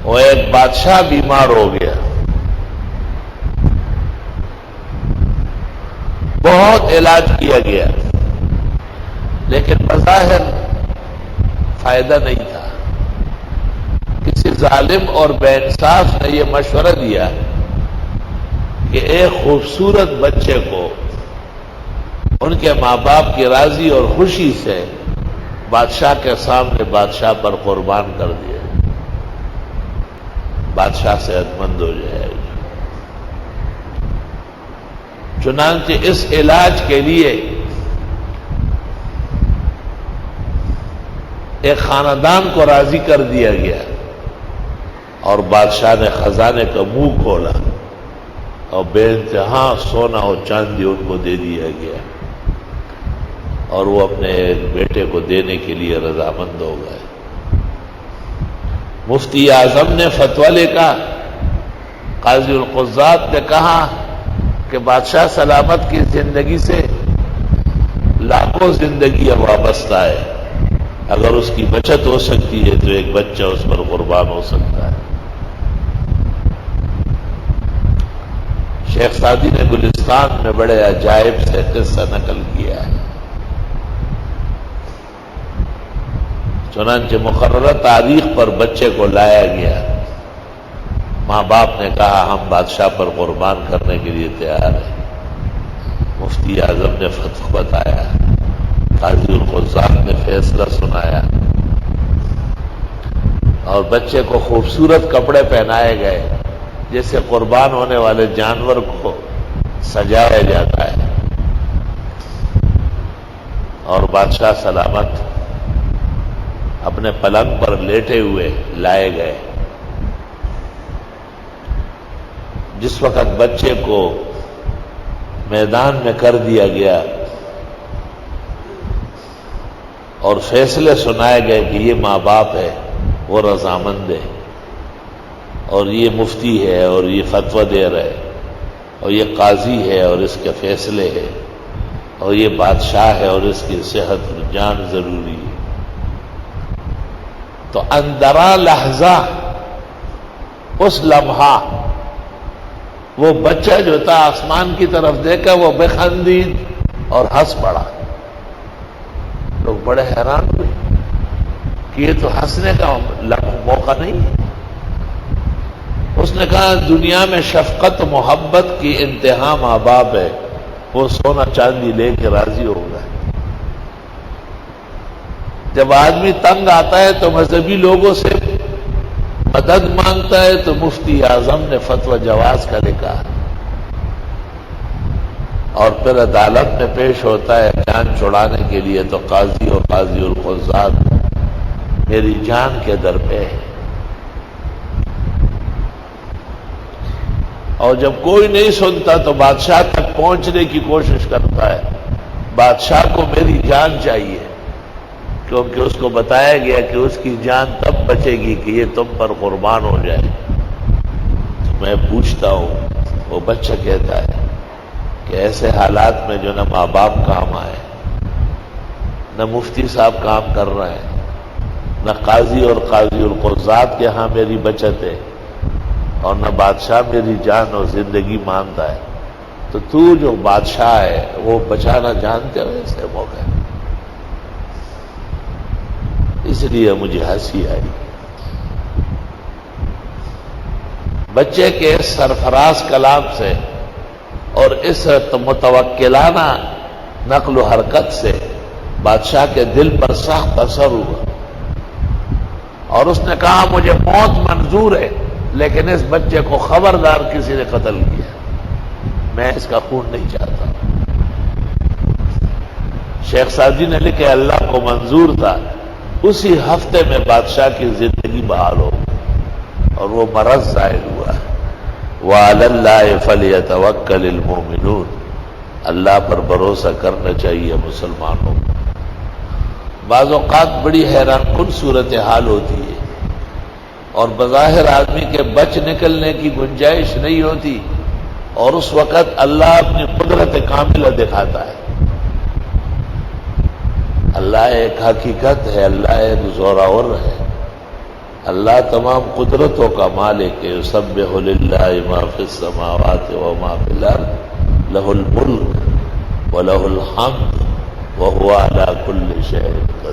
وہ ایک بادشاہ بیمار ہو گیا، بہت علاج کیا گیا، لیکن بظاہر فائدہ نہیں تھا۔ کسی ظالم اور بے انصاف نے یہ مشورہ دیا کہ ایک خوبصورت بچے کو ان کے ماں باپ کی راضی اور خوشی سے بادشاہ کے سامنے بادشاہ پر قربان کر دیا، بادشاہ صحت مند ہو جائے گا۔ چنانچہ اس علاج کے لیے ایک خاندان کو راضی کر دیا گیا، اور بادشاہ نے خزانے کا منہ کھولا اور بے انتہا سونا اور چاندی ان کو دے دیا گیا، اور وہ اپنے بیٹے کو دینے کے لیے رضامند ہو گئے۔ مفتی اعظم نے فتویٰ لکھا، قاضی القضات نے کہا کہ بادشاہ سلامت کی زندگی سے لاکھوں زندگیاں وابستہ ہے، اگر اس کی بچت ہو سکتی ہے تو ایک بچہ اس پر قربان ہو سکتا ہے۔ شیخ سعدی نے گلستان میں بڑے عجائب سے قصہ نقل کیا ہے۔ چنانچہ مقررہ تاریخ پر بچے کو لایا گیا، ماں باپ نے کہا ہم بادشاہ پر قربان کرنے کے لیے تیار ہیں۔ مفتی اعظم نے فتویٰ بتایا، قاضی القضات نے فیصلہ سنایا، اور بچے کو خوبصورت کپڑے پہنائے گئے جیسے قربان ہونے والے جانور کو سجایا جاتا ہے، اور بادشاہ سلامت اپنے پلنگ پر لیٹے ہوئے لائے گئے۔ جس وقت بچے کو میدان میں کر دیا گیا اور فیصلے سنائے گئے کہ یہ ماں باپ ہے، وہ رضامند ہے، اور یہ مفتی ہے اور یہ فتویٰ دے رہے، اور یہ قاضی ہے اور اس کے فیصلے ہے، اور یہ بادشاہ ہے اور اس کی صحت جان ضروری ہے، تو اندرا لحظہ اس لمحہ وہ بچہ جو تھا آسمان کی طرف دیکھا، وہ بخندید اور ہنس پڑا۔ لوگ بڑے حیران ہوئے کہ یہ تو ہنسنے کا موقع نہیں ہے۔ اس نے کہا دنیا میں شفقت و محبت کی انتہا ماں باپ ہے، وہ سونا چاندی لے کے راضی ہو گئے۔ جب آدمی تنگ آتا ہے تو مذہبی لوگوں سے مدد مانگتا ہے، تو مفتی اعظم نے فتویٰ جواز کا لکھا، اور پھر عدالت میں پیش ہوتا ہے جان چھڑانے کے لیے، تو قاضی اور قاضی القضات میری جان کے در پہ ہے، اور جب کوئی نہیں سنتا تو بادشاہ تک پہنچنے کی کوشش کرتا ہے۔ بادشاہ کو میری جان چاہیے، کیونکہ اس کو بتایا گیا کہ اس کی جان تب بچے گی کہ یہ تم پر قربان ہو جائے۔ تو میں پوچھتا ہوں، وہ بچہ کہتا ہے کہ ایسے حالات میں جو نہ ماں باپ کام آئے، نہ مفتی صاحب کام کر رہے ہیں، نہ قاضی اور قاضی القضات کے ہاں میری بچت ہے، اور نہ بادشاہ میری جان اور زندگی مانتا ہے، تو جو بادشاہ ہے وہ بچانا جانتے ہو ایسے موقع۔ اس لیے مجھے ہنسی آئی۔ بچے کے سرفراز کلام سے اور اس متوکلانہ نقل و حرکت سے بادشاہ کے دل پر سخت اثر ہوا، اور اس نے کہا مجھے موت منظور ہے، لیکن اس بچے کو خبردار کسی نے قتل کیا، میں اس کا خون نہیں چاہتا۔ شیخ سعدی نے لکھے اللہ کو منظور تھا، اسی ہفتے میں بادشاہ کی زندگی بحال ہو گئی اور وہ مرض ظاہر ہوا۔ وَعَلَى اللَّهِ فَلْيَتَوَكَّلِ الْمُؤْمِنُونَ، اللہ پر بھروسہ کرنا چاہیے مسلمانوں کو۔ بعض اوقات بڑی حیران کن صورتحال ہوتی ہے، اور بظاہر آدمی کے بچ نکلنے کی گنجائش نہیں ہوتی، اور اس وقت اللہ اپنی قدرت کاملہ دکھاتا ہے۔ اللہ ایک حقیقت ہے، اللہ ایک زوراور ہے، اللہ تمام قدرتوں کا مالک ہے. یسبح للہ ما فی السماوات و ما فی الارض لہ الملک ولہ الحمد وہو علی کل شیء قدیر.